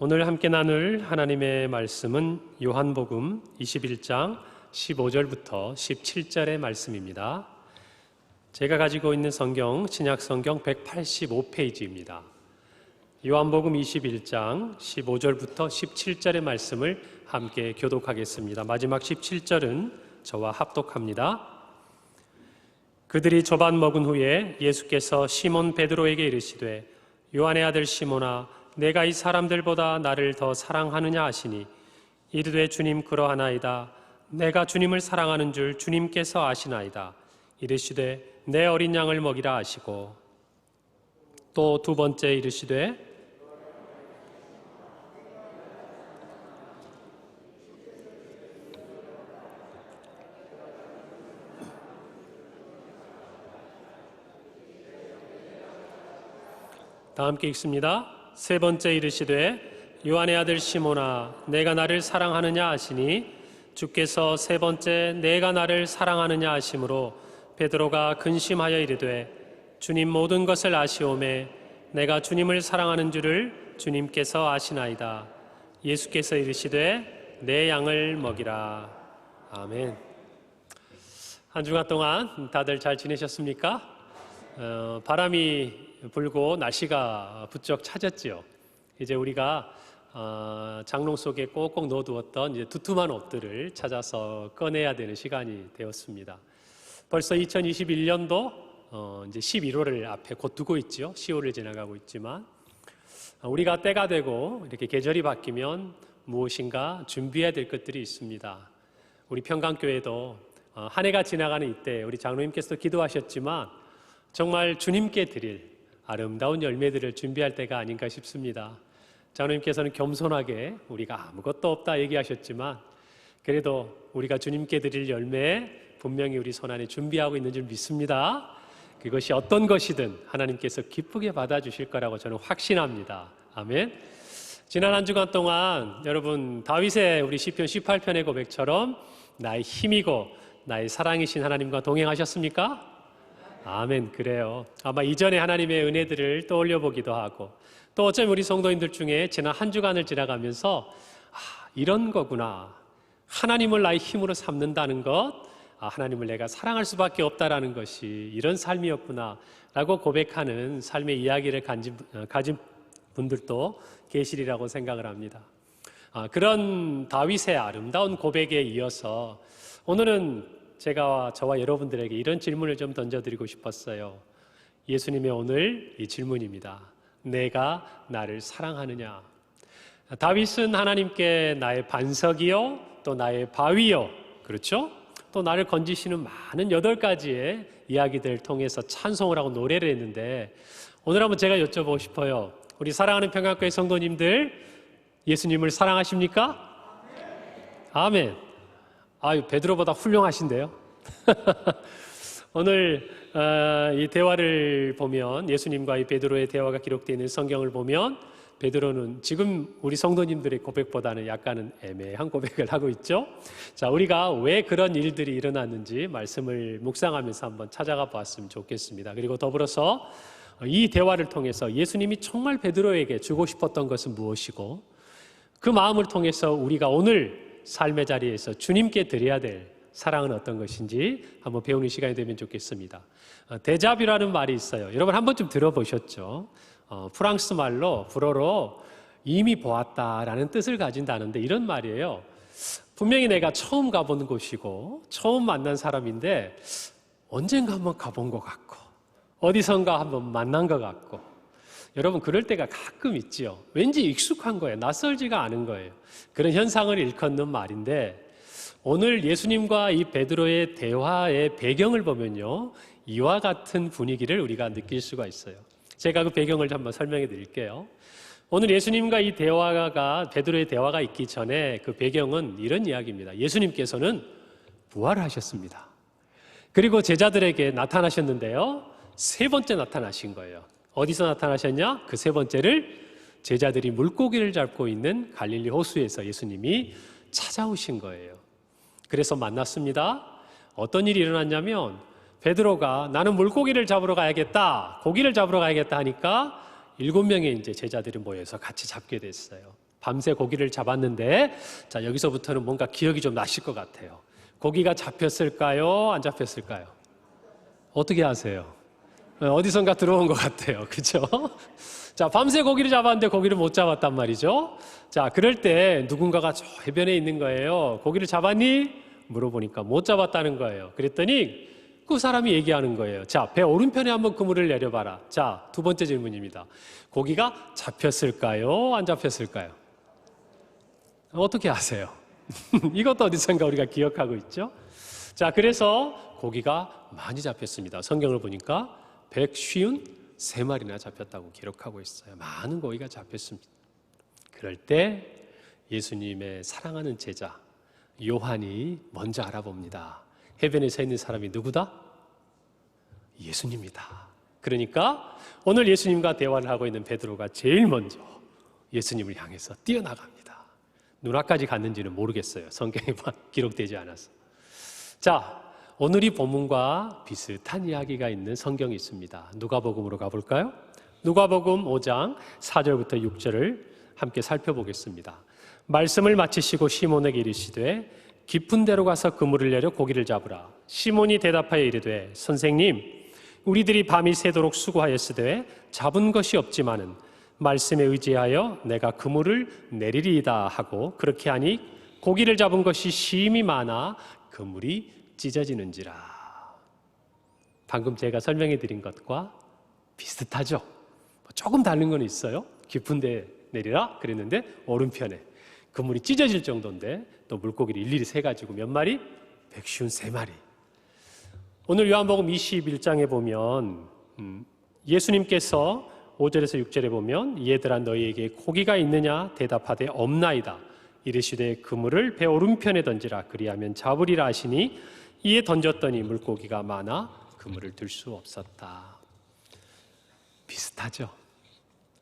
오늘 함께 나눌 하나님의 말씀은 요한복음 21장 15절부터 17절의 말씀입니다. 제가 가지고 있는 성경, 신약성경 185페이지입니다. 요한복음 21장 15절부터 17절의 말씀을 함께 교독하겠습니다. 마지막 17절은 저와 합독합니다. 그들이 조반 먹은 후에 예수께서 시몬 베드로에게 이르시되 요한의 아들 시몬아 내가 이 사람들보다 나를 더 사랑하느냐 하시니 이르되 주님 그러하나이다. 내가 주님을 사랑하는 줄 주님께서 아시나이다. 이르시되 내 어린 양을 먹이라 하시고 또 두 번째 이르시되 다 함께 읽습니다. 세 번째 이르시되 요한의 아들 시몬아 내가 나를 사랑하느냐 하시니 주께서 세 번째 내가 나를 사랑하느냐 하심으로 베드로가 근심하여 이르되 주님 모든 것을 아시오매 내가 주님을 사랑하는 줄을 주님께서 아시나이다. 예수께서 이르시되 내 양을 먹이라. 아멘. 한 주간 동안 다들 잘 지내셨습니까? 바람이 불고 날씨가 부쩍 차졌지요. 이제 우리가 장롱 속에 꼭꼭 넣어두었던 이제 두툼한 옷들을 찾아서 꺼내야 되는 시간이 되었습니다. 벌써 2021년도 이제 11월을 앞에 곧 두고 있죠. 10월을 지나가고 있지만 우리가 때가 되고 이렇게 계절이 바뀌면 무엇인가 준비해야 될 것들이 있습니다. 우리 평강교회도 한 해가 지나가는 이때 우리 장로님께서 기도하셨지만 정말 주님께 드릴 아름다운 열매들을 준비할 때가 아닌가 싶습니다. 장로님께서는 겸손하게 우리가 아무것도 없다 얘기하셨지만 그래도 우리가 주님께 드릴 열매 분명히 우리 손안에 준비하고 있는 줄 믿습니다. 그것이 어떤 것이든 하나님께서 기쁘게 받아주실 거라고 저는 확신합니다. 아멘. 지난 한 주간 동안 여러분 다윗의 우리 시편 18편의 고백처럼 나의 힘이고 나의 사랑이신 하나님과 동행하셨습니까? 아멘. 그래요. 아마 이전에 하나님의 은혜들을 떠올려 보기도 하고 또 어쩌면 우리 성도님들 중에 지난 한 주간을 지나가면서 이런 거구나. 하나님을 나의 힘으로 삼는다는 것, 하나님을 내가 사랑할 수밖에 없다라는 것이 이런 삶이었구나 라고 고백하는 삶의 이야기를 가진 분들도 계시리라고 생각을 합니다. 그런 다윗의 아름다운 고백에 이어서 오늘은 저와 여러분들에게 이런 질문을 좀 던져드리고 싶었어요. 예수님의 오늘 이 질문입니다. 내가 나를 사랑하느냐? 다윗은 하나님께 나의 반석이요 또 나의 바위요, 그렇죠? 또 나를 건지시는 많은 8가지의 이야기들을 통해서 찬송을 하고 노래를 했는데 오늘 한번 제가 여쭤보고 싶어요. 우리 사랑하는 평강교회 성도님들 예수님을 사랑하십니까? 아멘. 베드로보다 훌륭하신데요. 오늘 이 대화를 보면 예수님과 이 베드로의 대화가 기록되어 있는 성경을 보면 베드로는 지금 우리 성도님들의 고백보다는 약간은 애매한 고백을 하고 있죠. 자, 우리가 왜 그런 일들이 일어났는지 말씀을 묵상하면서 한번 찾아가 보았으면 좋겠습니다. 그리고 더불어서 이 대화를 통해서 예수님이 정말 베드로에게 주고 싶었던 것은 무엇이고 그 마음을 통해서 우리가 오늘 삶의 자리에서 주님께 드려야 될 사랑은 어떤 것인지 한번 배우는 시간이 되면 좋겠습니다. 데자뷰라는 말이 있어요. 여러분 한 번쯤 들어보셨죠? 프랑스 말로 불어로 이미 보았다라는 뜻을 가진다는데 이런 말이에요. 분명히 내가 처음 가본 곳이고 처음 만난 사람인데 언젠가 한번 가본 것 같고 어디선가 한번 만난 것 같고 여러분 그럴 때가 가끔 있지요. 왠지 익숙한 거예요. 낯설지가 않은 거예요. 그런 현상을 일컫는 말인데 오늘 예수님과 이 베드로의 대화의 배경을 보면요 이와 같은 분위기를 우리가 느낄 수가 있어요. 제가 그 배경을 한번 설명해 드릴게요. 오늘 예수님과 이 대화가 베드로의 대화가 있기 전에 그 배경은 이런 이야기입니다. 예수님께서는 부활하셨습니다. 그리고 제자들에게 나타나셨는데요 3번째 나타나신 거예요. 어디서 나타나셨냐? 그 3번째를 제자들이 물고기를 잡고 있는 갈릴리 호수에서 예수님이 찾아오신 거예요. 그래서 만났습니다. 어떤 일이 일어났냐면 베드로가 나는 물고기를 잡으러 가야겠다, 고기를 잡으러 가야겠다 하니까 7명의 이제 제자들이 모여서 같이 잡게 됐어요. 밤새 고기를 잡았는데, 자, 여기서부터는 뭔가 기억이 좀 나실 것 같아요. 고기가 잡혔을까요? 안 잡혔을까요? 어떻게 아세요? 어디선가 들어온 것 같아요. 그죠? 자, 밤새 고기를 잡았는데 고기를 못 잡았단 말이죠. 자, 그럴 때 누군가가 저 해변에 있는 거예요. 고기를 잡았니? 물어보니까 못 잡았다는 거예요. 그랬더니 그 사람이 얘기하는 거예요. 자, 배 오른편에 한번 그물을 내려봐라. 자, 두 번째 질문입니다. 고기가 잡혔을까요? 안 잡혔을까요? 어떻게 아세요? 이것도 어디선가 우리가 기억하고 있죠? 자, 그래서 고기가 많이 잡혔습니다. 성경을 보니까 153마리나 잡혔다고 기록하고 있어요. 많은 고기가 잡혔습니다. 그럴 때 예수님의 사랑하는 제자 요한이 먼저 알아봅니다. 해변에 서 있는 사람이 누구다? 예수님이다. 그러니까 오늘 예수님과 대화를 하고 있는 베드로가 제일 먼저 예수님을 향해서 뛰어나갑니다. 누나까지 갔는지는 모르겠어요. 성경에 기록되지 않아서. 자, 오늘 이 본문과 비슷한 이야기가 있는 성경이 있습니다. 누가복음으로 가볼까요? 누가복음 5장 4절부터 6절을 함께 살펴보겠습니다. 말씀을 마치시고 시몬에게 이르시되 깊은 데로 가서 그물을 내려 고기를 잡으라. 시몬이 대답하여 이르되 선생님, 우리들이 밤이 새도록 수고하였으되 잡은 것이 없지만은 말씀에 의지하여 내가 그물을 내리리이다 하고 그렇게 하니 고기를 잡은 것이 심히 많아 그물이 찢어지는지라. 방금 제가 설명해 드린 것과 비슷하죠? 조금 다른 건 있어요. 깊은 데 내리라 그랬는데 오른편에 그물이 찢어질 정도인데 또 물고기를 일일이 세가지고 몇 마리? 153마리. 오늘 요한복음 21장에 보면 예수님께서 5절에서 6절에 보면 얘들아 너희에게 고기가 있느냐 대답하되 없나이다. 이르시되 그물을 배 오른편에 던지라 그리하면 잡으리라 하시니 이에 던졌더니 물고기가 많아 그물을 들 수 없었다. 비슷하죠?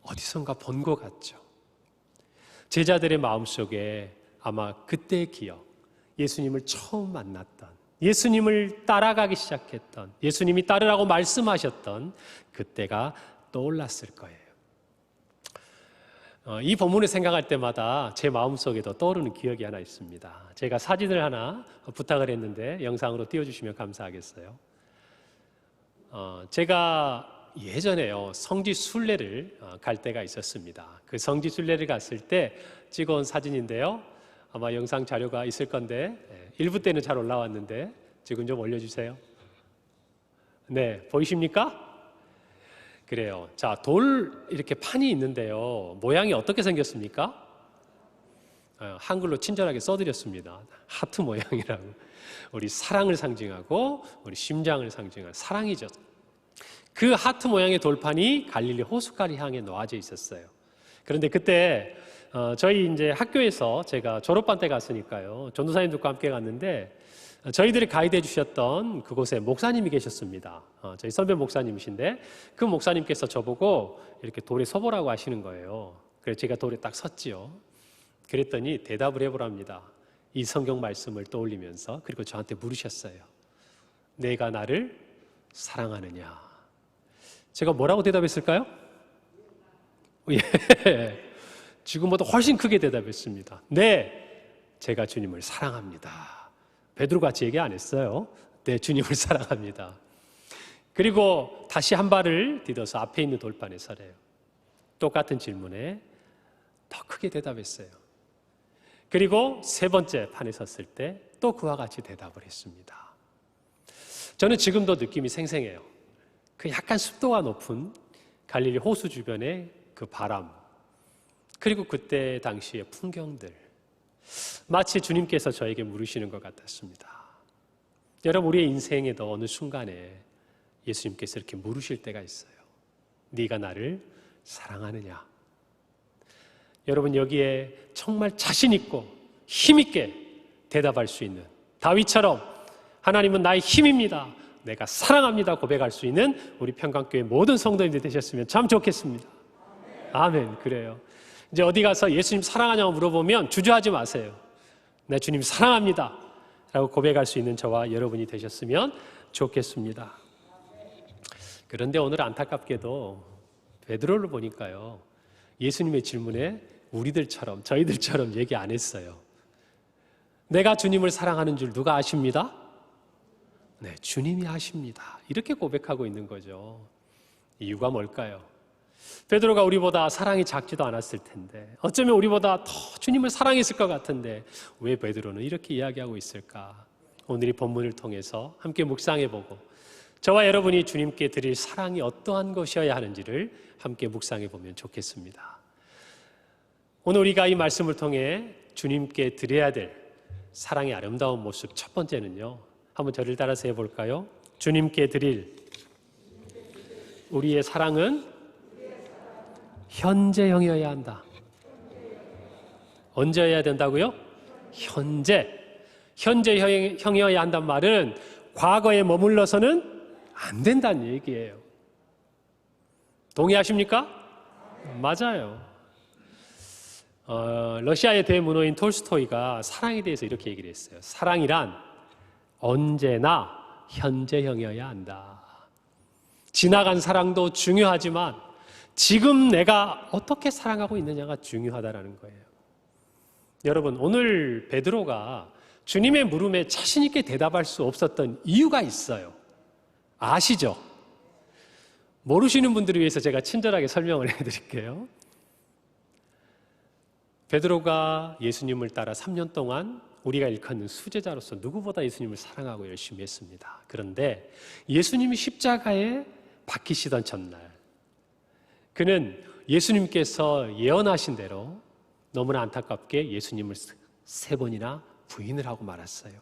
어디선가 본 것 같죠? 제자들의 마음속에 아마 그때의 기억, 예수님을 처음 만났던, 예수님을 따라가기 시작했던, 예수님이 따르라고 말씀하셨던 그때가 떠올랐을 거예요. 이 본문을 생각할 때마다 제 마음속에도 떠오르는 기억이 하나 있습니다. 제가 사진을 하나 부탁을 했는데 영상으로 띄워주시면 감사하겠어요. 제가 예전에요 성지 순례를 갈 때가 있었습니다. 그 성지 순례를 갔을 때 찍어온 사진인데요. 아마 영상 자료가 있을 건데 일부 때는 잘 올라왔는데 지금 좀 올려주세요. 네, 보이십니까? 그래요. 자, 돌 이렇게 판이 있는데요. 모양이 어떻게 생겼습니까? 한글로 친절하게 써드렸습니다. 하트 모양이라고. 우리 사랑을 상징하고 우리 심장을 상징하는 사랑이죠. 그 하트 모양의 돌판이 갈릴리 호숫가를 향해 놓아져 있었어요. 그런데 그때 저희 이제 학교에서 제가 졸업반 때 갔으니까요. 전도사님들과 함께 갔는데 저희들이 가이드해 주셨던 그곳에 목사님이 계셨습니다. 저희 선배 목사님이신데 그 목사님께서 저보고 이렇게 돌에 서보라고 하시는 거예요. 그래서 제가 돌에 딱 섰지요. 그랬더니 대답을 해보랍니다. 이 성경 말씀을 떠올리면서 그리고 저한테 물으셨어요. 내가 나를 사랑하느냐? 제가 뭐라고 대답했을까요? 예, 지금보다 훨씬 크게 대답했습니다. 네, 제가 주님을 사랑합니다. 베드로같이 얘기 안 했어요. 네, 주님을 사랑합니다. 그리고 다시 한 발을 디뎌서 앞에 있는 돌판에 서래요. 똑같은 질문에 더 크게 대답했어요. 그리고 세 번째 판에 섰을 때 또 그와 같이 대답을 했습니다. 저는 지금도 느낌이 생생해요. 그 약간 습도가 높은 갈릴리 호수 주변의 그 바람, 그리고 그때 당시의 풍경들, 마치 주님께서 저에게 물으시는 것 같았습니다. 여러분, 우리의 인생에도 어느 순간에 예수님께서 이렇게 물으실 때가 있어요. 네가 나를 사랑하느냐? 여러분, 여기에 정말 자신 있고 힘 있게 대답할 수 있는, 다윗처럼 하나님은 나의 힘입니다, 내가 사랑합니다 고백할 수 있는 우리 평강교회 모든 성도님들 되셨으면 참 좋겠습니다. 아멘. 그래요. 이제 어디 가서 예수님 사랑하냐고 물어보면 주저하지 마세요. 내 주님 사랑합니다 라고 고백할 수 있는 저와 여러분이 되셨으면 좋겠습니다. 그런데 오늘 안타깝게도 베드로를 보니까요, 예수님의 질문에 우리들처럼, 저희들처럼 얘기 안 했어요. 내가 주님을 사랑하는 줄 누가 아십니다? 네, 주님이 아십니다. 이렇게 고백하고 있는 거죠. 이유가 뭘까요? 베드로가 우리보다 사랑이 작지도 않았을 텐데, 어쩌면 우리보다 더 주님을 사랑했을 것 같은데 왜 베드로는 이렇게 이야기하고 있을까? 오늘 이 본문을 통해서 함께 묵상해보고 저와 여러분이 주님께 드릴 사랑이 어떠한 것이어야 하는지를 함께 묵상해보면 좋겠습니다. 오늘 우리가 이 말씀을 통해 주님께 드려야 될 사랑의 아름다운 모습, 첫 번째는요, 한번 저를 따라서 해볼까요? 주님께 드릴 우리의 사랑은 현재형이어야 한다. 언제여야 된다고요? 현재형이어야 한단 말은 과거에 머물러서는 안 된다는 얘기예요. 동의하십니까? 맞아요. 러시아의 대문호인 톨스토이가 사랑에 대해서 이렇게 얘기를 했어요. 사랑이란 언제나 현재형이어야 한다. 지나간 사랑도 중요하지만 지금 내가 어떻게 사랑하고 있느냐가 중요하다라는 거예요. 여러분, 오늘 베드로가 주님의 물음에 자신 있게 대답할 수 없었던 이유가 있어요. 아시죠? 모르시는 분들을 위해서 제가 친절하게 설명을 해드릴게요. 베드로가 예수님을 따라 3년 동안 우리가 일컫는 수제자로서 누구보다 예수님을 사랑하고 열심히 했습니다. 그런데 예수님이 십자가에 박히시던 전날, 그는 예수님께서 예언하신 대로 너무나 안타깝게 예수님을 3번이나 부인을 하고 말았어요.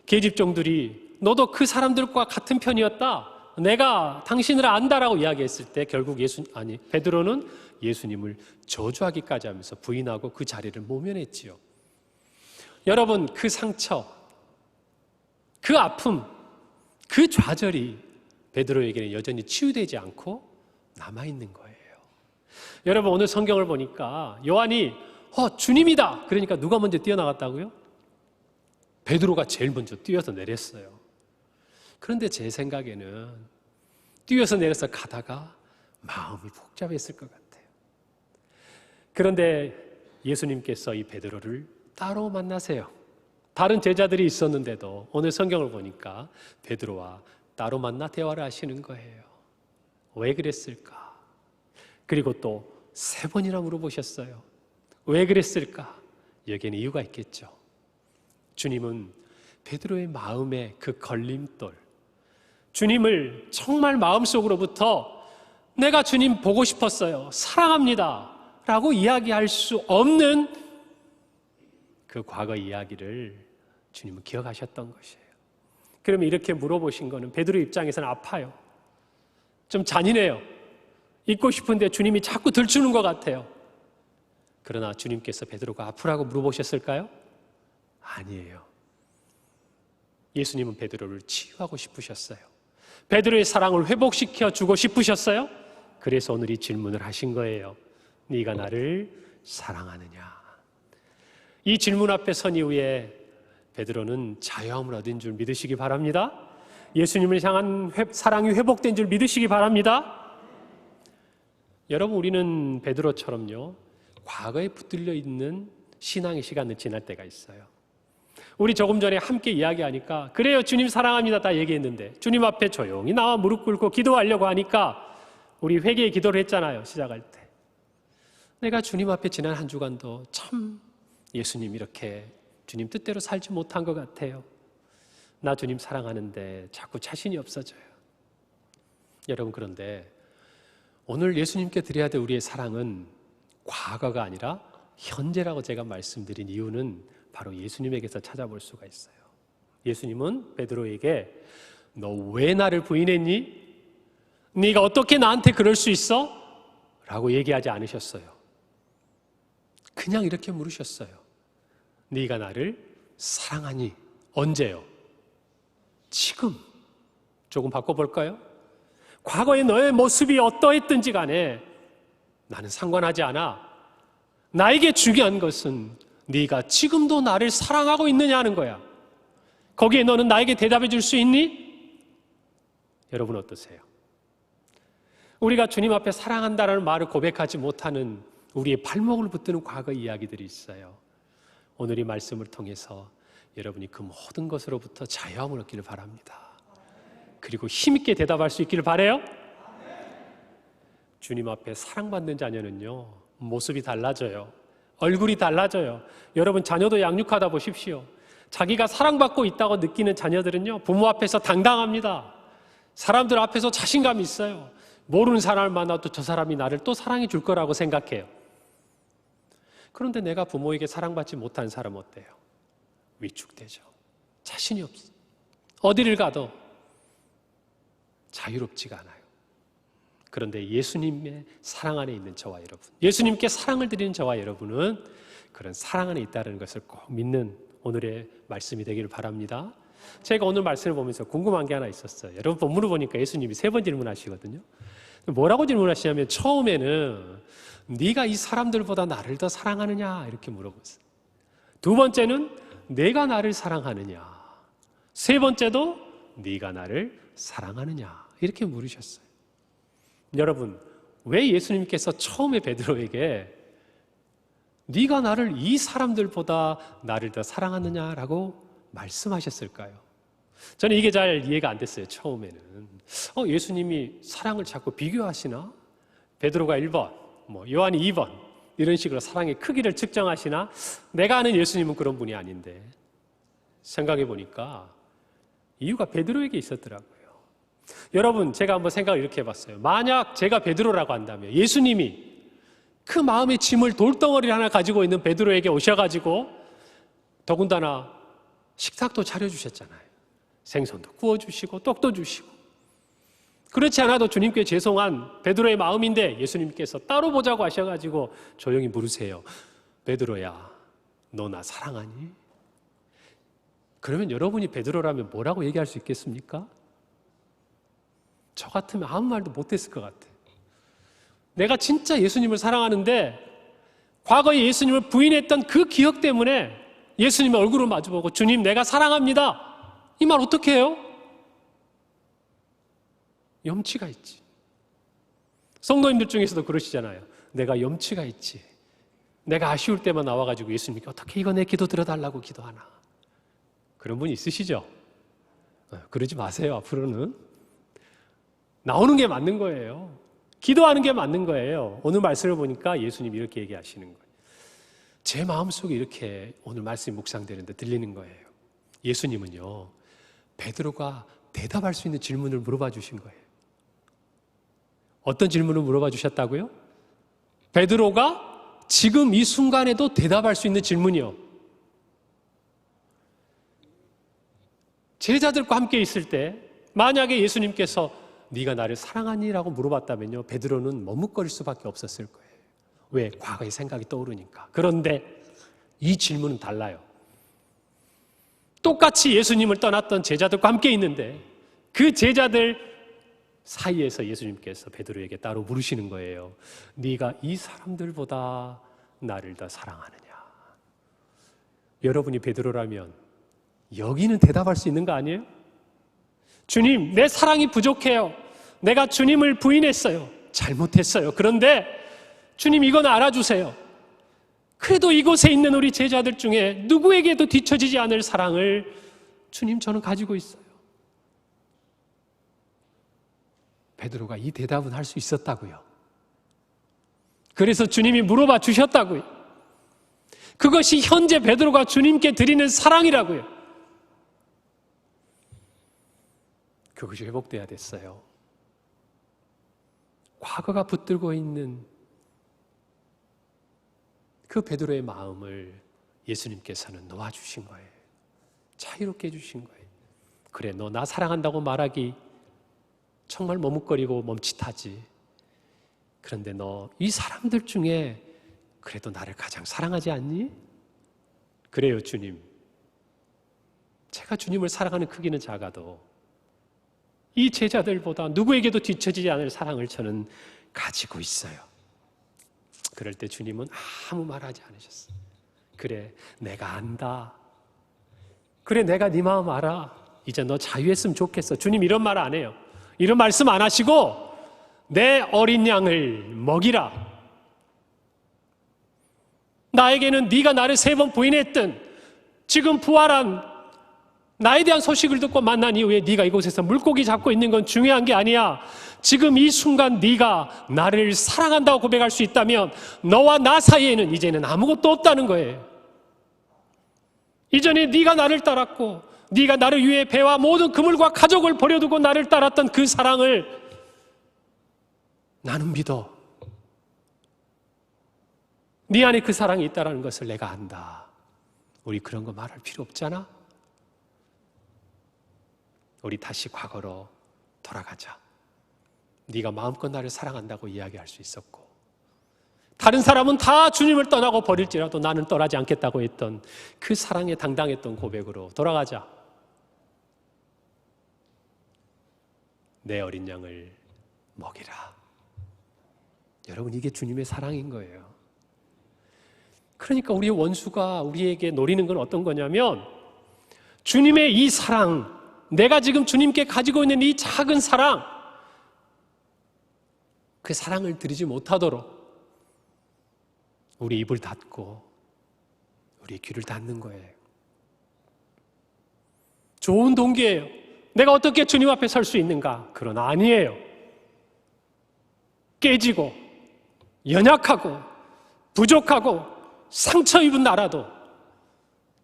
계집종들이 너도 그 사람들과 같은 편이었다, 내가 당신을 안다라고 이야기했을 때 결국 베드로는 예수님을 저주하기까지 하면서 부인하고 그 자리를 모면했지요. 여러분, 그 상처, 그 아픔, 그 좌절이 베드로에게는 여전히 치유되지 않고 남아있는 거예요. 여러분, 오늘 성경을 보니까 요한이 주님이다! 그러니까 누가 먼저 뛰어나갔다고요? 베드로가 제일 먼저 뛰어서 내렸어요. 그런데 제 생각에는 뛰어서 내려서 가다가 마음이 복잡했을 것 같아요. 그런데 예수님께서 이 베드로를 따로 만나세요. 다른 제자들이 있었는데도 오늘 성경을 보니까 베드로와 따로 만나 대화를 하시는 거예요. 왜 그랬을까? 그리고 또 3번이나 물어보셨어요. 왜 그랬을까? 여기에는 이유가 있겠죠. 주님은 베드로의 마음의 그 걸림돌, 주님을 정말 마음속으로부터 내가 주님 보고 싶었어요, 사랑합니다 라고 이야기할 수 없는 그 과거 이야기를 주님은 기억하셨던 것이에요. 그러면 이렇게 물어보신 거는 베드로 입장에서는 아파요. 좀 잔인해요. 잊고 싶은데 주님이 자꾸 들추는 것 같아요. 그러나 주님께서 베드로가 아프라고 물어보셨을까요? 아니에요. 예수님은 베드로를 치유하고 싶으셨어요. 베드로의 사랑을 회복시켜 주고 싶으셨어요. 그래서 오늘 이 질문을 하신 거예요. 네가 나를 사랑하느냐? 이 질문 앞에 선 이후에 베드로는 자유함을 얻은 줄 믿으시기 바랍니다. 예수님을 향한 사랑이 회복된 줄 믿으시기 바랍니다. 여러분, 우리는 베드로처럼요, 과거에 붙들려 있는 신앙의 시간을 지날 때가 있어요. 우리 조금 전에 함께 이야기하니까 그래요, 주님 사랑합니다 다 얘기했는데 주님 앞에 조용히 나와 무릎 꿇고 기도하려고 하니까 우리 회개의 기도를 했잖아요. 시작할 때 내가 주님 앞에 지난 한 주간도 참 예수님 이렇게 주님 뜻대로 살지 못한 것 같아요. 나 주님 사랑하는데 자꾸 자신이 없어져요. 여러분, 그런데 오늘 예수님께 드려야 될 우리의 사랑은 과거가 아니라 현재라고 제가 말씀드린 이유는 바로 예수님에게서 찾아볼 수가 있어요. 예수님은 베드로에게 너 왜 나를 부인했니? 네가 어떻게 나한테 그럴 수 있어? 라고 얘기하지 않으셨어요. 그냥 이렇게 물으셨어요. 네가 나를 사랑하니? 언제요? 지금. 조금 바꿔볼까요? 과거의 너의 모습이 어떠했든지 간에 나는 상관하지 않아. 나에게 중요한 것은 네가 지금도 나를 사랑하고 있느냐 하는 거야. 거기에 너는 나에게 대답해 줄 수 있니? 여러분 어떠세요? 우리가 주님 앞에 사랑한다는 말을 고백하지 못하는 우리의 발목을 붙드는 과거 이야기들이 있어요. 오늘 이 말씀을 통해서 여러분이 그 모든 것으로부터 자유함을 얻기를 바랍니다. 그리고 힘있게 대답할 수 있기를 바라요. 주님 앞에 사랑받는 자녀는요, 모습이 달라져요. 얼굴이 달라져요. 여러분 자녀도 양육하다 보십시오. 자기가 사랑받고 있다고 느끼는 자녀들은요, 부모 앞에서 당당합니다. 사람들 앞에서 자신감이 있어요. 모르는 사람을 만나도 저 사람이 나를 또 사랑해 줄 거라고 생각해요. 그런데 내가 부모에게 사랑받지 못한 사람 어때요? 위축되죠. 자신이 없어. 어디를 가도 자유롭지가 않아요. 그런데 예수님의 사랑 안에 있는 저와 여러분, 예수님께 사랑을 드리는 저와 여러분은 그런 사랑 안에 있다는 것을 꼭 믿는 오늘의 말씀이 되기를 바랍니다. 제가 오늘 말씀을 보면서 궁금한 게 하나 있었어요. 여러분 본문을 보니까 예수님이 3번 질문하시거든요. 뭐라고 질문하시냐면 처음에는 네가 이 사람들보다 나를 더 사랑하느냐 이렇게 물어봤어요. 두 번째는 내가 나를 사랑하느냐, 세 번째도 네가 나를 사랑하느냐 이렇게 물으셨어요. 여러분, 왜 예수님께서 처음에 베드로에게 네가 나를 이 사람들보다 나를 더 사랑하느냐라고 말씀하셨을까요? 저는 이게 잘 이해가 안 됐어요. 처음에는 예수님이 사랑을 자꾸 비교하시나? 베드로가 1번, 요한이 2번 이런 식으로 사랑의 크기를 측정하시나? 내가 아는 예수님은 그런 분이 아닌데 생각해 보니까 이유가 베드로에게 있었더라고요. 여러분, 제가 한번 생각을 이렇게 해봤어요. 만약 제가 베드로라고 한다면 예수님이 그 마음의 짐을 돌덩어리 하나 가지고 있는 베드로에게 오셔가지고 더군다나 식탁도 차려주셨잖아요. 생선도 구워주시고 떡도 주시고, 그렇지 않아도 주님께 죄송한 베드로의 마음인데 예수님께서 따로 보자고 하셔가지고 조용히 물으세요. 베드로야, 너 나 사랑하니? 그러면 여러분이 베드로라면 뭐라고 얘기할 수 있겠습니까? 저 같으면 아무 말도 못했을 것 같아요. 내가 진짜 예수님을 사랑하는데 과거에 예수님을 부인했던 그 기억 때문에 예수님의 얼굴을 마주보고 주님 내가 사랑합니다, 이 말 어떻게 해요? 염치가 있지. 성도님들 중에서도 그러시잖아요. 내가 염치가 있지. 내가 아쉬울 때만 나와가지고 예수님께 어떻게 이거 내 기도 들어달라고 기도하나. 그런 분이 있으시죠? 그러지 마세요. 앞으로는 나오는 게 맞는 거예요. 기도하는 게 맞는 거예요. 오늘 말씀을 보니까 예수님이 이렇게 얘기하시는 거예요. 제 마음속에 이렇게 오늘 말씀이 묵상되는데 들리는 거예요. 예수님은요, 베드로가 대답할 수 있는 질문을 물어봐 주신 거예요. 어떤 질문을 물어봐 주셨다고요? 베드로가 지금 이 순간에도 대답할 수 있는 질문이요. 제자들과 함께 있을 때 만약에 예수님께서 네가 나를 사랑하니? 라고 물어봤다면요, 베드로는 머뭇거릴 수밖에 없었을 거예요. 왜? 과거의 생각이 떠오르니까. 그런데 이 질문은 달라요. 똑같이 예수님을 떠났던 제자들과 함께 있는데 그 제자들 사이에서 예수님께서 베드로에게 따로 물으시는 거예요. 네가 이 사람들보다 나를 더 사랑하느냐? 여러분이 베드로라면 여기는 대답할 수 있는 거 아니에요? 주님, 내 사랑이 부족해요. 내가 주님을 부인했어요. 잘못했어요. 그런데 주님 이건 알아주세요. 그래도 이곳에 있는 우리 제자들 중에 누구에게도 뒤처지지 않을 사랑을 주님 저는 가지고 있어요. 베드로가 이 대답은 할 수 있었다고요. 그래서 주님이 물어봐 주셨다고요. 그것이 현재 베드로가 주님께 드리는 사랑이라고요. 그것이 회복돼야 됐어요. 과거가 붙들고 있는 그 베드로의 마음을 예수님께서는 놓아주신 거예요. 자유롭게 해주신 거예요. 그래, 너 나 사랑한다고 말하기 정말 머뭇거리고 멈칫하지. 그런데 너 이 사람들 중에 그래도 나를 가장 사랑하지 않니? 그래요, 주님. 제가 주님을 사랑하는 크기는 작아도 이 제자들보다 누구에게도 뒤처지지 않을 사랑을 저는 가지고 있어요. 그럴 때 주님은 아무 말하지 않으셨어요. 그래, 내가 안다. 그래, 내가 네 마음 알아. 이제 너 자유했으면 좋겠어. 주님 이런 말 안 해요. 이런 말씀 안 하시고 내 어린 양을 먹이라. 나에게는 네가 나를 3번 부인했든 지금 부활한 나에 대한 소식을 듣고 만난 이후에 네가 이곳에서 물고기 잡고 있는 건 중요한 게 아니야. 지금 이 순간 네가 나를 사랑한다고 고백할 수 있다면 너와 나 사이에는 이제는 아무것도 없다는 거예요. 이전에 네가 나를 따랐고 네가 나를 위해 배와 모든 그물과 가족을 버려두고 나를 따랐던 그 사랑을 나는 믿어. 네 안에 그 사랑이 있다는 것을 내가 안다. 우리 그런 거 말할 필요 없잖아. 우리 다시 과거로 돌아가자. 네가 마음껏 나를 사랑한다고 이야기할 수 있었고, 다른 사람은 다 주님을 떠나고 버릴지라도 나는 떠나지 않겠다고 했던 그 사랑에 당당했던 고백으로 돌아가자. 내 어린 양을 먹이라. 여러분, 이게 주님의 사랑인 거예요. 그러니까 우리 원수가 우리에게 노리는 건 어떤 거냐면, 주님의 이 사랑, 내가 지금 주님께 가지고 있는 이 작은 사랑, 그 사랑을 드리지 못하도록 우리 입을 닫고 우리 귀를 닫는 거예요. 좋은 동기예요. 내가 어떻게 주님 앞에 설 수 있는가? 그러나 아니에요. 깨지고 연약하고 부족하고 상처 입은 나라도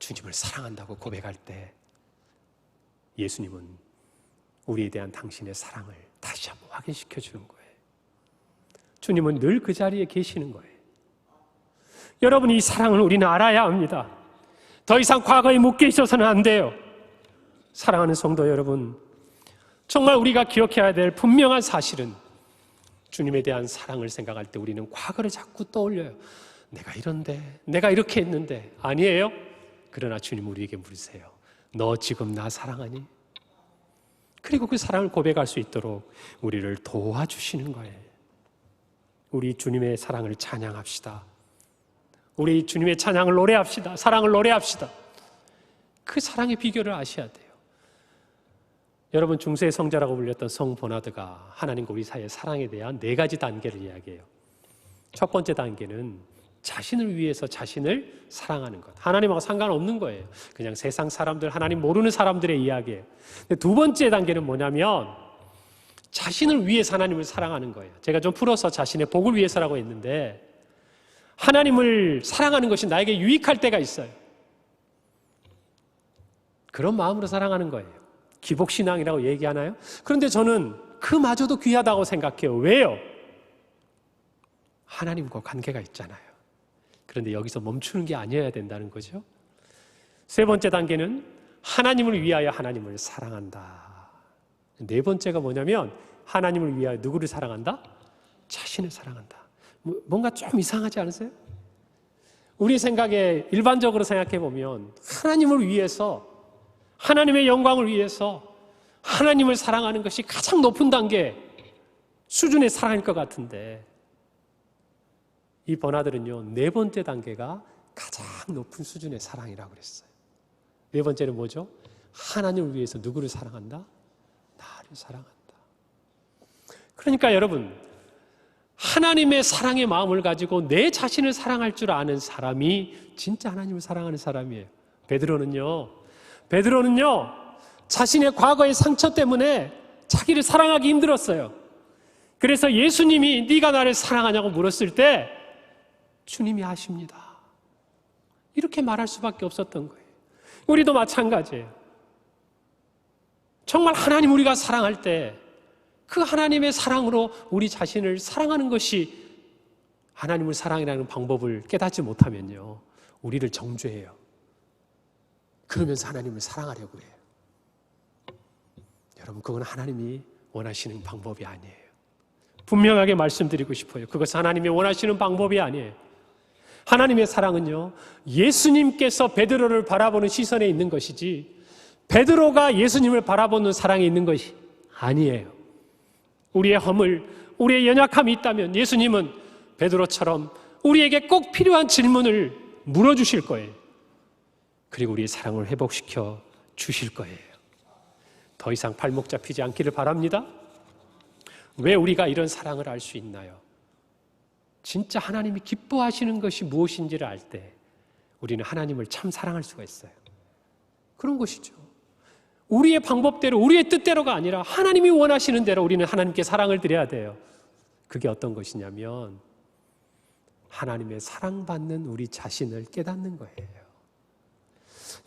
주님을 사랑한다고 고백할 때 예수님은 우리에 대한 당신의 사랑을 다시 한번 확인시켜 주는 거예요. 주님은 늘 그 자리에 계시는 거예요. 여러분, 이 사랑을 우리는 알아야 합니다. 더 이상 과거에 묶여 있어서는 안 돼요. 사랑하는 성도 여러분, 정말 우리가 기억해야 될 분명한 사실은 주님에 대한 사랑을 생각할 때 우리는 과거를 자꾸 떠올려요. 내가 이런데, 내가 이렇게 했는데. 아니에요. 그러나 주님 우리에게 물으세요. 너 지금 나 사랑하니? 그리고 그 사랑을 고백할 수 있도록 우리를 도와주시는 거예요. 우리 주님의 사랑을 찬양합시다. 우리 주님의 찬양을 노래합시다. 사랑을 노래합시다. 그 사랑의 비결을 아셔야 돼요. 여러분, 중세의 성자라고 불렸던 성 버나드가 하나님과 우리 사이의 사랑에 대한 4가지 단계를 이야기해요. 첫 번째 단계는 자신을 위해서 자신을 사랑하는 것. 하나님하고 상관없는 거예요. 그냥 세상 사람들, 하나님 모르는 사람들의 이야기예요. 근데 두 번째 단계는 뭐냐면 자신을 위해서 하나님을 사랑하는 거예요. 제가 좀 풀어서 자신의 복을 위해서라고 했는데, 하나님을 사랑하는 것이 나에게 유익할 때가 있어요. 그런 마음으로 사랑하는 거예요. 기복신앙이라고 얘기하나요? 그런데 저는 그마저도 귀하다고 생각해요. 왜요? 하나님과 관계가 있잖아요. 그런데 여기서 멈추는 게 아니어야 된다는 거죠. 세 번째 단계는 하나님을 위하여 하나님을 사랑한다. 네 번째가 뭐냐면 하나님을 위하여 누구를 사랑한다? 자신을 사랑한다. 뭔가 좀 이상하지 않으세요? 우리 생각에 일반적으로 생각해 보면 하나님을 위해서, 하나님의 영광을 위해서 하나님을 사랑하는 것이 가장 높은 단계 수준의 사랑일 것 같은데, 이 버나들은요 4번째 단계가 가장 높은 수준의 사랑이라고 그랬어요. 4번째는 뭐죠? 하나님을 위해서 누구를 사랑한다? 나를 사랑한다. 그러니까 여러분, 하나님의 사랑의 마음을 가지고 내 자신을 사랑할 줄 아는 사람이 진짜 하나님을 사랑하는 사람이에요. 베드로는요 자신의 과거의 상처 때문에 자기를 사랑하기 힘들었어요. 그래서 예수님이 네가 나를 사랑하냐고 물었을 때 주님이 아십니다. 이렇게 말할 수밖에 없었던 거예요. 우리도 마찬가지예요. 정말 하나님 우리가 사랑할 때 그 하나님의 사랑으로 우리 자신을 사랑하는 것이, 하나님을 사랑이라는 방법을 깨닫지 못하면요 우리를 정죄해요. 그러면서 하나님을 사랑하려고 해요. 여러분, 그건 하나님이 원하시는 방법이 아니에요. 분명하게 말씀드리고 싶어요. 그것은 하나님이 원하시는 방법이 아니에요. 하나님의 사랑은요 예수님께서 베드로를 바라보는 시선에 있는 것이지 베드로가 예수님을 바라보는 사랑에 있는 것이 아니에요. 우리의 허물, 우리의 연약함이 있다면 예수님은 베드로처럼 우리에게 꼭 필요한 질문을 물어주실 거예요. 그리고 우리의 사랑을 회복시켜 주실 거예요. 더 이상 발목 잡히지 않기를 바랍니다. 왜 우리가 이런 사랑을 알 수 있나요? 진짜 하나님이 기뻐하시는 것이 무엇인지를 알 때 우리는 하나님을 참 사랑할 수가 있어요. 그런 것이죠. 우리의 방법대로, 우리의 뜻대로가 아니라 하나님이 원하시는 대로 우리는 하나님께 사랑을 드려야 돼요. 그게 어떤 것이냐면 하나님의 사랑받는 우리 자신을 깨닫는 거예요.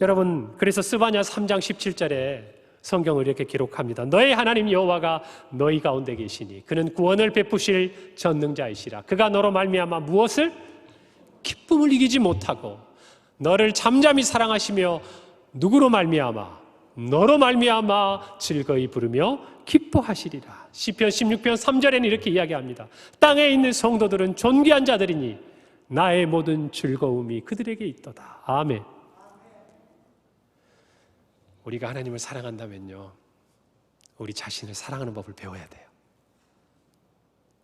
여러분, 그래서 스바냐 3장 17절에 성경을 이렇게 기록합니다. 너의 하나님 여호와가 너희 가운데 계시니 그는 구원을 베푸실 전능자이시라. 그가 너로 말미암아 무엇을? 기쁨을 이기지 못하고 너를 잠잠히 사랑하시며 누구로 말미암아? 너로 말미암아 즐거이 부르며 기뻐하시리라. 시편 16편 3절에는 이렇게 이야기합니다. 땅에 있는 성도들은 존귀한 자들이니 나의 모든 즐거움이 그들에게 있도다. 아멘. 우리가 하나님을 사랑한다면요, 우리 자신을 사랑하는 법을 배워야 돼요.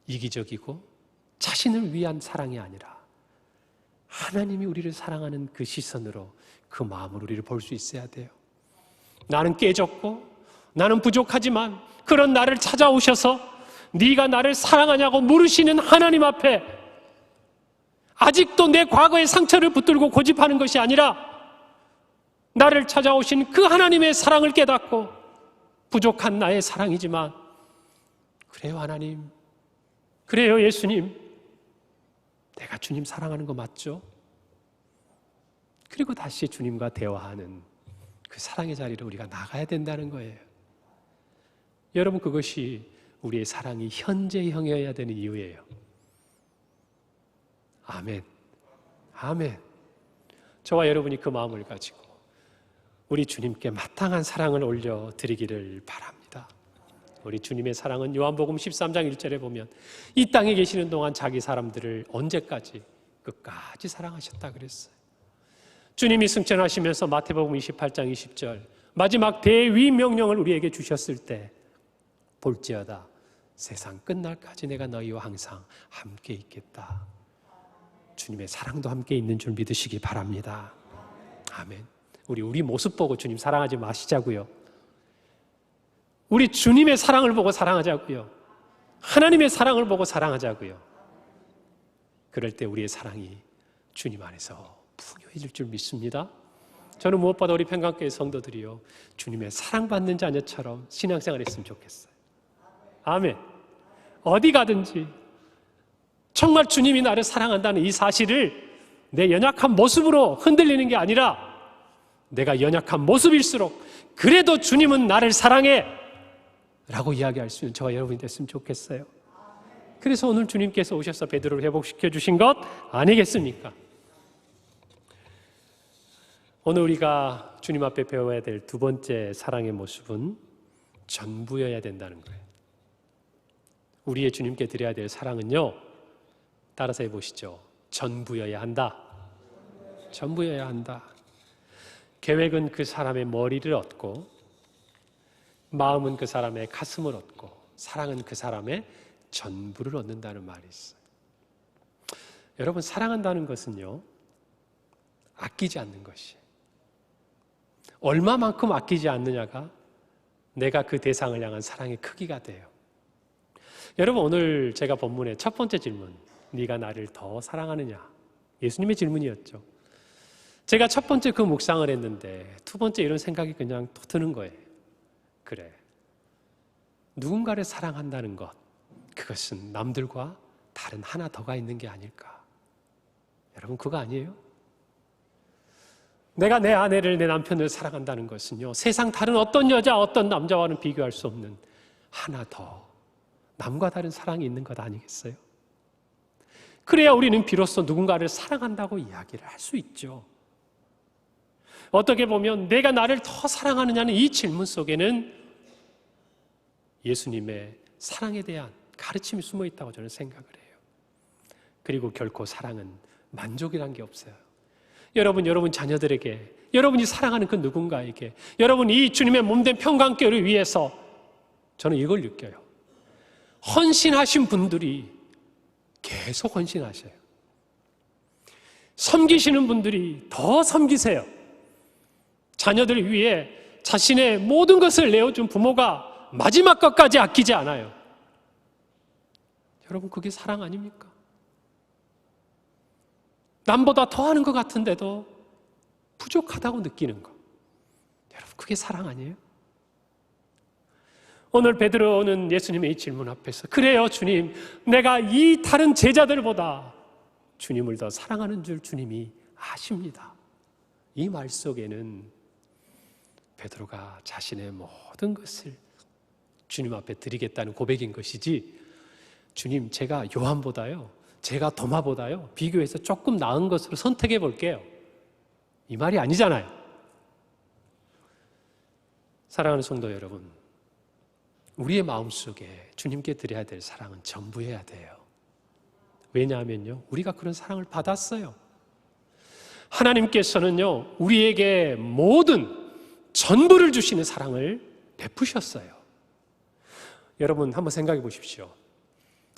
이기적이고 자신을 위한 사랑이 아니라 하나님이 우리를 사랑하는 그 시선으로, 그 마음으로 우리를 볼 수 있어야 돼요. 나는 깨졌고 나는 부족하지만 그런 나를 찾아오셔서 네가 나를 사랑하냐고 물으시는 하나님 앞에 아직도 내 과거의 상처를 붙들고 고집하는 것이 아니라 나를 찾아오신 그 하나님의 사랑을 깨닫고 부족한 나의 사랑이지만 그래요 하나님, 그래요 예수님, 내가 주님 사랑하는 거 맞죠? 그리고 다시 주님과 대화하는 그 사랑의 자리로 우리가 나가야 된다는 거예요. 여러분, 그것이 우리의 사랑이 현재형이어야 되는 이유예요. 아멘. 아멘. 저와 여러분이 그 마음을 가지고 우리 주님께 마땅한 사랑을 올려드리기를 바랍니다. 우리 주님의 사랑은 요한복음 13장 1절에 보면 이 땅에 계시는 동안 자기 사람들을 언제까지? 끝까지 사랑하셨다 그랬어요. 주님이 승천하시면서 마태복음 28장 20절 마지막 대위 명령을 우리에게 주셨을 때 볼지어다 세상 끝날까지 내가 너희와 항상 함께 있겠다. 주님의 사랑도 함께 있는 줄 믿으시기 바랍니다. 아멘. 우리 모습 보고 주님 사랑하지 마시자고요. 우리 주님의 사랑을 보고 사랑하자고요. 하나님의 사랑을 보고 사랑하자고요. 그럴 때 우리의 사랑이 주님 안에서 풍요해질 줄 믿습니다. 저는 무엇보다 우리 평강교회 성도들이요, 주님의 사랑받는 자녀처럼 신앙생활 했으면 좋겠어요. 아멘. 어디 가든지 정말 주님이 나를 사랑한다는 이 사실을 내 연약한 모습으로 흔들리는 게 아니라 내가 연약한 모습일수록 그래도 주님은 나를 사랑해 라고 이야기할 수 있는 저와 여러분이 됐으면 좋겠어요. 그래서 오늘 주님께서 오셔서 베드로를 회복시켜 주신 것 아니겠습니까? 오늘 우리가 주님 앞에 배워야 될 두 번째 사랑의 모습은 전부여야 된다는 거예요. 우리의 주님께 드려야 될 사랑은요, 따라서 해보시죠. 전부여야 한다. 전부여야 한다. 계획은 그 사람의 머리를 얻고, 마음은 그 사람의 가슴을 얻고, 사랑은 그 사람의 전부를 얻는다는 말이 있어요. 여러분, 사랑한다는 것은요, 아끼지 않는 것이에요. 얼마만큼 아끼지 않느냐가 내가 그 대상을 향한 사랑의 크기가 돼요. 여러분, 오늘 제가 본문의 첫 번째 질문, 네가 나를 더 사랑하느냐? 예수님의 질문이었죠. 제가 첫 번째 그 묵상을 했는데 두 번째 이런 생각이 그냥 또 드는 거예요. 그래, 누군가를 사랑한다는 것, 그것은 남들과 다른 하나 더가 있는 게 아닐까? 여러분, 그거 아니에요? 내가 내 아내를, 내 남편을 사랑한다는 것은요, 세상 다른 어떤 여자, 어떤 남자와는 비교할 수 없는 하나 더, 남과 다른 사랑이 있는 것 아니겠어요? 그래야 우리는 비로소 누군가를 사랑한다고 이야기를 할 수 있죠. 어떻게 보면 내가 나를 더 사랑하느냐는 이 질문 속에는 예수님의 사랑에 대한 가르침이 숨어 있다고 저는 생각을 해요. 그리고 결코 사랑은 만족이란 게 없어요. 여러분 자녀들에게, 여러분이 사랑하는 그 누군가에게, 여러분 이 주님의 몸된 평강교회를 위해서 저는 이걸 느껴요. 헌신하신 분들이 계속 헌신하셔요. 섬기시는 분들이 더 섬기세요. 자녀들 위해 자신의 모든 것을 내어준 부모가 마지막 것까지 아끼지 않아요. 여러분, 그게 사랑 아닙니까? 남보다 더하는 것 같은데도 부족하다고 느끼는 것. 여러분, 그게 사랑 아니에요? 오늘 베드로는 예수님의 이 질문 앞에서 그래요 주님, 내가 이 다른 제자들보다 주님을 더 사랑하는 줄 주님이 아십니다. 이 말 속에는 베드로가 자신의 모든 것을 주님 앞에 드리겠다는 고백인 것이지, 주님 제가 요한보다요, 제가 도마보다요 비교해서 조금 나은 것으로 선택해 볼게요, 이 말이 아니잖아요. 사랑하는 성도 여러분, 우리의 마음속에 주님께 드려야 될 사랑은 전부해야 돼요. 왜냐하면요, 우리가 그런 사랑을 받았어요. 하나님께서는요, 우리에게 모든 전부를 주시는 사랑을 베푸셨어요. 여러분 한번 생각해 보십시오.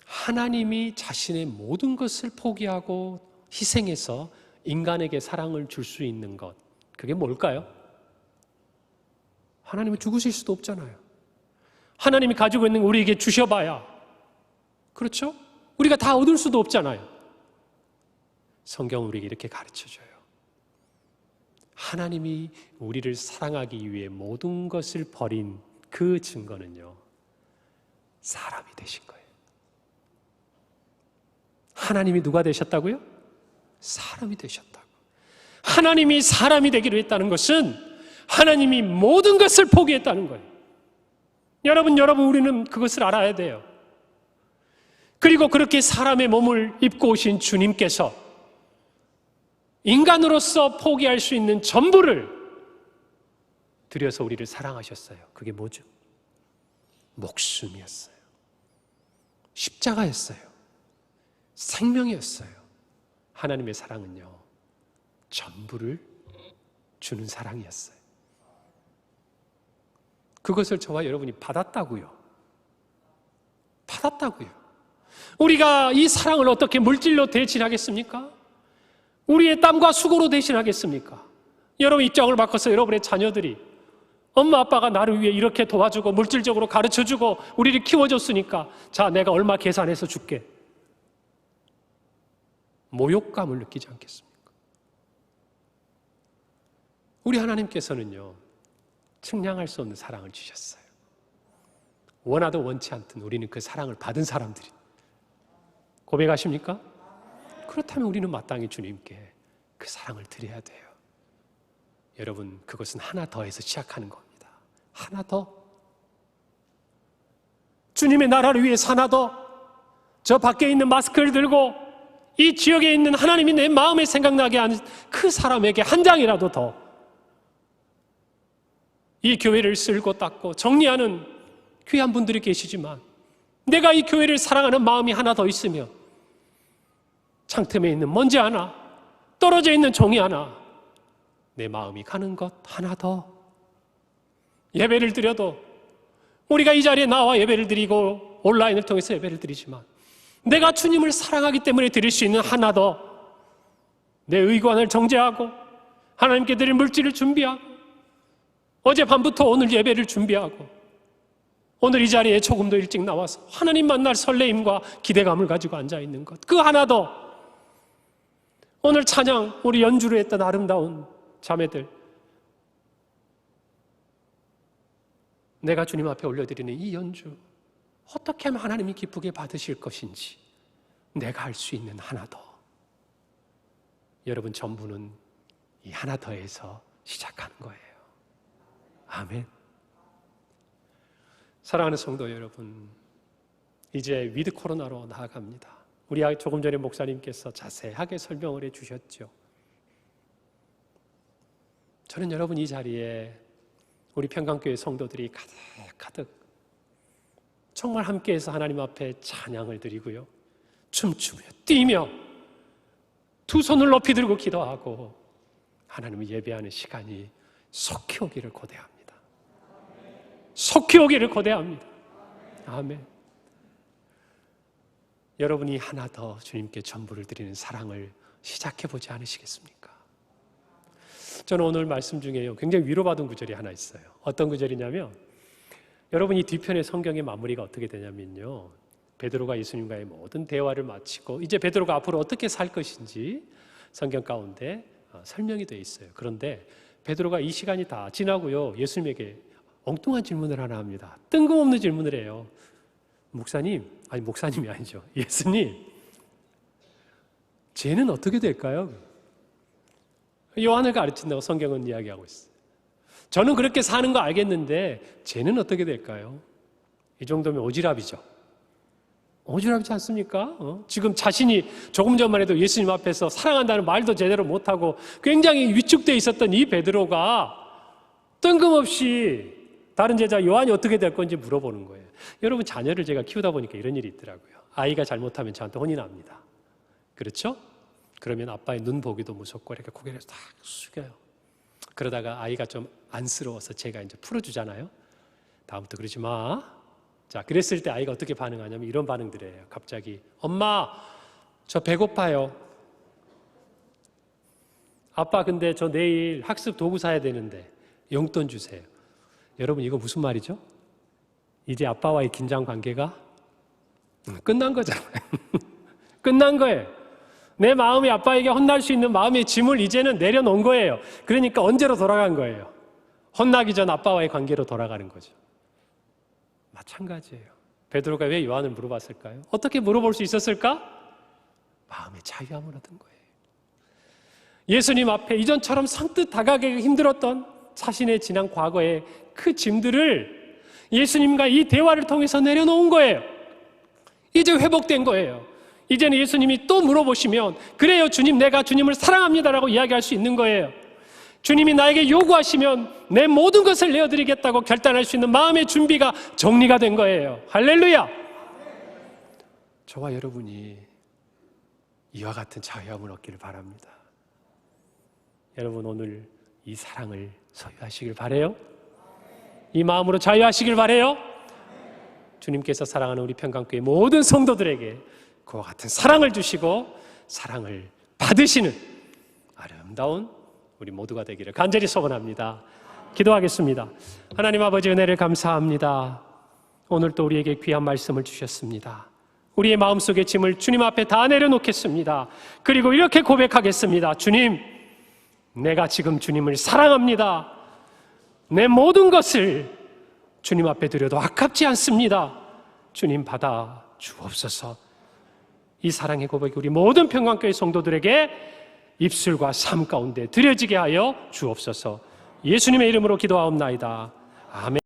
하나님이 자신의 모든 것을 포기하고 희생해서 인간에게 사랑을 줄 수 있는 것, 그게 뭘까요? 하나님은 죽으실 수도 없잖아요. 하나님이 가지고 있는 거 우리에게 주셔봐야, 그렇죠? 우리가 다 얻을 수도 없잖아요. 성경은 우리에게 이렇게 가르쳐줘요. 하나님이 우리를 사랑하기 위해 모든 것을 버린 그 증거는요, 사람이 되신 거예요. 하나님이 누가 되셨다고요? 사람이 되셨다고. 하나님이 사람이 되기로 했다는 것은 하나님이 모든 것을 포기했다는 거예요. 여러분, 우리는 그것을 알아야 돼요. 그리고 그렇게 사람의 몸을 입고 오신 주님께서 인간으로서 포기할 수 있는 전부를 들여서 우리를 사랑하셨어요. 그게 뭐죠? 목숨이었어요. 십자가였어요. 생명이었어요. 하나님의 사랑은요, 전부를 주는 사랑이었어요. 그것을 저와 여러분이 받았다고요. 받았다고요. 우리가 이 사랑을 어떻게 물질로 대신하겠습니까? 우리의 땀과 수고로 대신하겠습니까? 여러분 입장을 바꿔서 여러분의 자녀들이 엄마 아빠가 나를 위해 이렇게 도와주고 물질적으로 가르쳐주고 우리를 키워줬으니까 자, 내가 얼마 계산해서 줄게. 모욕감을 느끼지 않겠습니까? 우리 하나님께서는요, 측량할 수 없는 사랑을 주셨어요. 원하든 원치 않든 우리는 그 사랑을 받은 사람들이. 고백하십니까? 그렇다면 우리는 마땅히 주님께 그 사랑을 드려야 돼요. 여러분, 그것은 하나 더해서 시작하는 겁니다. 하나 더. 주님의 나라를 위해서 하나 더. 저 밖에 있는 마스크를 들고 이 지역에 있는 하나님이 내 마음에 생각나게 하는 그 사람에게 한 장이라도 더. 이 교회를 쓸고 닦고 정리하는 귀한 분들이 계시지만 내가 이 교회를 사랑하는 마음이 하나 더 있으면 창틈에 있는 먼지 하나, 떨어져 있는 종이 하나, 내 마음이 가는 것 하나 더. 예배를 드려도 우리가 이 자리에 나와 예배를 드리고 온라인을 통해서 예배를 드리지만 내가 주님을 사랑하기 때문에 드릴 수 있는 하나 더. 내 의관을 정제하고 하나님께 드릴 물질을 준비하고 어젯밤부터 오늘 예배를 준비하고 오늘 이 자리에 조금 더 일찍 나와서 하나님 만날 설레임과 기대감을 가지고 앉아있는 것, 그 하나 더. 오늘 찬양 우리 연주를 했던 아름다운 자매들, 내가 주님 앞에 올려드리는 이 연주 어떻게 하면 하나님이 기쁘게 받으실 것인지 내가 할 수 있는 하나 더. 여러분, 전부는 이 하나 더에서 시작하는 거예요. 아멘. 사랑하는 성도 여러분, 이제 위드 코로나로 나아갑니다. 우리 조금 전에 목사님께서 자세하게 설명을 해주셨죠. 저는 여러분 이 자리에 우리 평강교회 성도들이 가득 정말 함께해서 하나님 앞에 찬양을 드리고요, 춤추며 뛰며 두 손을 높이 들고 기도하고 하나님을 예배하는 시간이 속히 오기를 고대합니다. 속히 오기를 고대합니다. 아멘. 여러분이 하나 더 주님께 전부를 드리는 사랑을 시작해보지 않으시겠습니까? 저는 오늘 말씀 중에요, 굉장히 위로받은 구절이 하나 있어요. 어떤 구절이냐면, 여러분 이 뒤편의 성경의 마무리가 어떻게 되냐면요, 베드로가 예수님과의 모든 대화를 마치고 이제 베드로가 앞으로 어떻게 살 것인지 성경 가운데 설명이 되어 있어요. 그런데 베드로가 이 시간이 다 지나고요, 예수님에게 엉뚱한 질문을 하나 합니다. 뜬금없는 질문을 해요. 목사님이 아니죠. 예수님, 죄는 어떻게 될까요? 요한을 가르친다고 성경은 이야기하고 있어요. 저는 그렇게 사는 거 알겠는데 죄는 어떻게 될까요? 이 정도면 오지랖이죠. 오지랖이지 않습니까? 지금 자신이 조금 전만 해도 예수님 앞에서 사랑한다는 말도 제대로 못하고 굉장히 위축되어 있었던 이 베드로가 뜬금없이 다른 제자 요한이 어떻게 될 건지 물어보는 거예요. 여러분, 자녀를 제가 키우다 보니까 이런 일이 있더라고요. 아이가 잘못하면 저한테 혼이 납니다. 그렇죠? 그러면 아빠의 눈 보기도 무섭고 이렇게 고개를 딱 숙여요. 그러다가 아이가 좀 안쓰러워서 제가 이제 풀어주잖아요. 다음부터 그러지 마. 자, 그랬을 때 아이가 어떻게 반응하냐면 이런 반응들을 해요. 갑자기, 엄마, 저 배고파요. 아빠, 근데 저 내일 학습 도구 사야 되는데 용돈 주세요. 여러분, 이거 무슨 말이죠? 이제 아빠와의 긴장 관계가 끝난 거잖아요. 끝난 거예요. 내 마음이 아빠에게 혼날 수 있는 마음의 짐을 이제는 내려놓은 거예요. 그러니까 언제로 돌아간 거예요? 혼나기 전 아빠와의 관계로 돌아가는 거죠. 마찬가지예요. 베드로가 왜 요한을 물어봤을까요? 어떻게 물어볼 수 있었을까? 마음의 자유함을 얻은 거예요. 예수님 앞에 이전처럼 선뜻 다가가기 힘들었던 자신의 지난 과거의 그 짐들을 예수님과 이 대화를 통해서 내려놓은 거예요. 이제 회복된 거예요. 이제는 예수님이 또 물어보시면, 그래요 주님, 내가 주님을 사랑합니다라고 이야기할 수 있는 거예요. 주님이 나에게 요구하시면 내 모든 것을 내어드리겠다고 결단할 수 있는 마음의 준비가 정리가 된 거예요. 할렐루야! 저와 여러분이 이와 같은 자유함을 얻기를 바랍니다. 여러분, 오늘 이 사랑을 소유하시길 바라요. 이 마음으로 자유하시길 바라요. 주님께서 사랑하는 우리 평강교회 모든 성도들에게 그와 같은 사랑을 주시고 사랑을 받으시는 아름다운 우리 모두가 되기를 간절히 소원합니다. 기도하겠습니다. 하나님 아버지, 은혜를 감사합니다. 오늘 또 우리에게 귀한 말씀을 주셨습니다. 우리의 마음속의 짐을 주님 앞에 다 내려놓겠습니다. 그리고 이렇게 고백하겠습니다. 주님, 내가 지금 주님을 사랑합니다. 내 모든 것을 주님 앞에 드려도 아깝지 않습니다. 주님, 받아 주옵소서. 이 사랑의 고백이 우리 모든 평강교회 성도들에게 입술과 삶 가운데 드려지게 하여 주옵소서. 예수님의 이름으로 기도하옵나이다. 아멘.